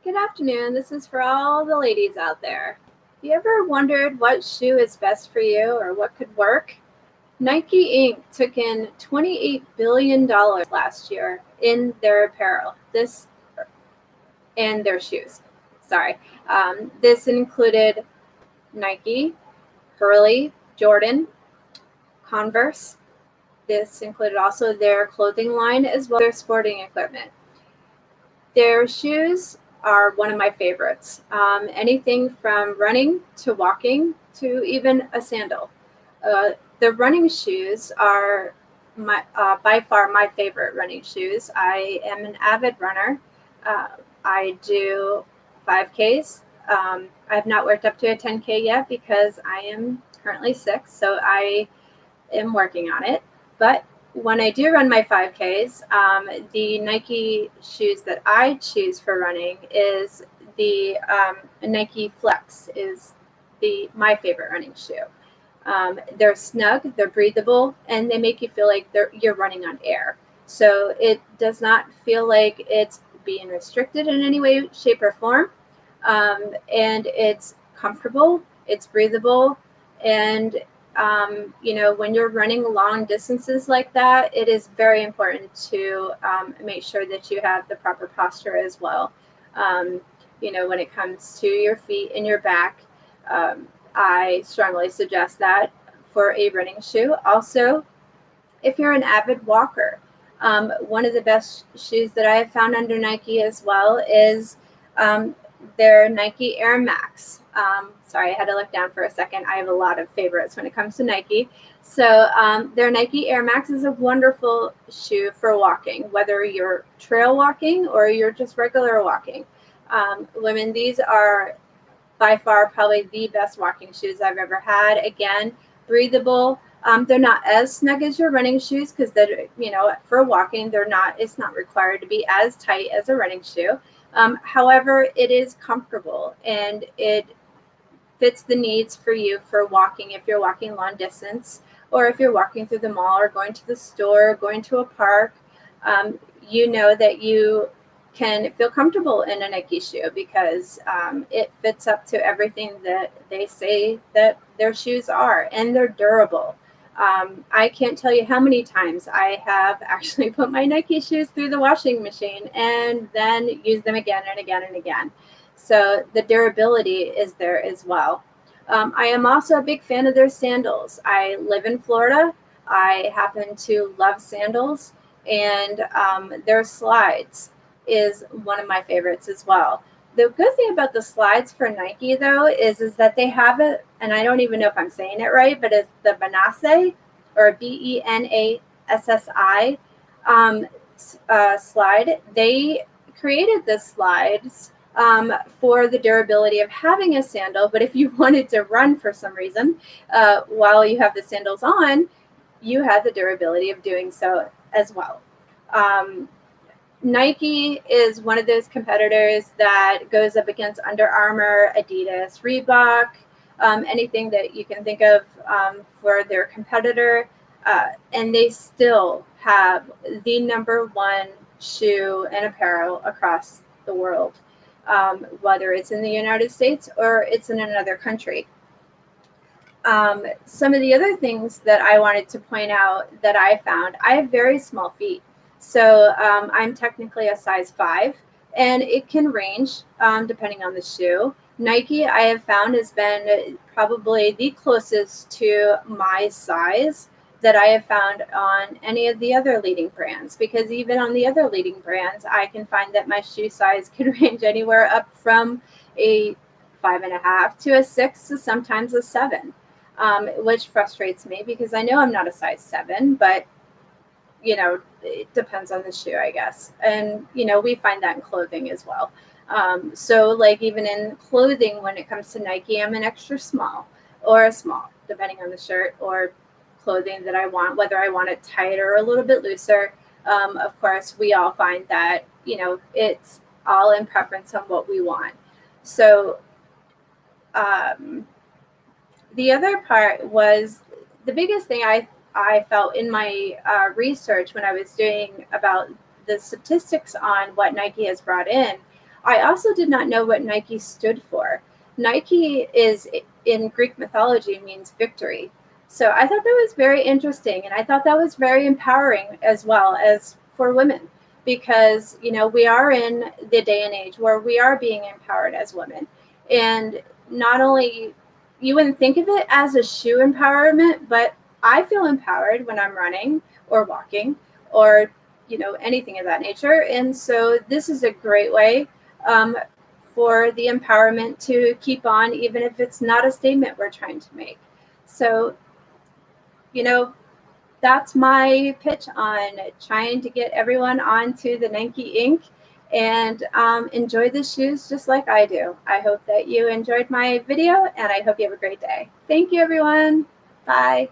Good afternoon. This is for all the ladies out there. You ever wondered what shoe is best for you or what could work? Nike Inc. took in $28 billion last year in their apparel. This and their shoes. Sorry. This included Nike, Hurley, Jordan, Converse. This included also their clothing line as well as their sporting equipment. Their shoes are one of my favorites. Anything from running to walking to even a sandal. The running shoes are by far my favorite running shoes. I am an avid runner. Uh, I do 5Ks. I have not worked up to a 10K yet because I am currently sick, so I am working on it. But when I do run my 5Ks, the Nike shoes that I choose for running is the Nike Flex is my favorite running shoe. They're snug, they're breathable, and they make you feel like you're running on air. So it does not feel like it's being restricted in any way, shape, or form. And it's comfortable, it's breathable, and when you're running long distances like that, it is very important to make sure that you have the proper posture as well. Um, when it comes to your feet and your back, I strongly suggest that for a running shoe. Also, if you're an avid walker, one of the best shoes that I have found under Nike as well is um, their Nike Air Max. Sorry, I had to look down for a second. I have a lot of favorites when it comes to Nike. So their Nike Air Max is a wonderful shoe for walking, whether you're trail walking or you're just regular walking. Women, these are by far probably the best walking shoes I've ever had. Again, breathable. They're not as snug as your running shoes because they're, for walking, they're not. It's not required to be as tight as a running shoe. However, it is comfortable and it fits the needs for you for walking if you're walking long distance or if you're walking through the mall or going to the store, going to a park. You know that you can feel comfortable in a Nike shoe because it fits up to everything that they say that their shoes are, and they're durable. I can't tell you how many times I have actually put my Nike shoes through the washing machine and then use them again and again and again. So the durability is there as well. I am also a big fan of their sandals. I live in Florida. I happen to love sandals, and their slides is one of my favorites as well. The good thing about the slides for Nike though is that they have it, and I don't even know if I'm saying it right, but it's the Benassi or Benassi slide. They created the slides for the durability of having a sandal, but if you wanted to run for some reason while you have the sandals on, you have the durability of doing so as well. Nike is one of those competitors that goes up against Under Armour, Adidas, Reebok, anything that you can think of for their competitor. And they still have the number one shoe and apparel across the world, whether it's in the United States or it's in another country. Some of the other things that I wanted to point out that I found, I have very small feet. So I'm technically a size 5, and it can range depending on the shoe. Nike, I have found, has been probably the closest to my size that I have found on any of the other leading brands, because even on the other leading brands, I can find that my shoe size can range anywhere up from a 5.5 to a 6 to sometimes a 7. Which frustrates me because I know I'm not a size 7, but it depends on the shoe, I guess. And, we find that in clothing as well. So like even in clothing, when it comes to Nike, I'm an extra small or a small, depending on the shirt or clothing that I want, whether I want it tighter or a little bit looser. Of course, we all find that, it's all in preference on what we want. So, the other part was the biggest thing I felt in my research when I was doing about the statistics on what Nike has brought in. I also did not know what Nike stood for. Nike is in Greek mythology means victory. So I thought that was very interesting, and I thought that was very empowering as well as for women, because we are in the day and age where we are being empowered as women. And not only, you wouldn't think of it as a shoe empowerment, but I feel empowered when I'm running or walking or anything of that nature. And so this is a great way for the empowerment to keep on, even if it's not a statement we're trying to make. So that's my pitch on trying to get everyone onto the Nike Inc. and enjoy the shoes just like I do. I hope that you enjoyed my video, and I hope you have a great day. Thank you, everyone. Bye.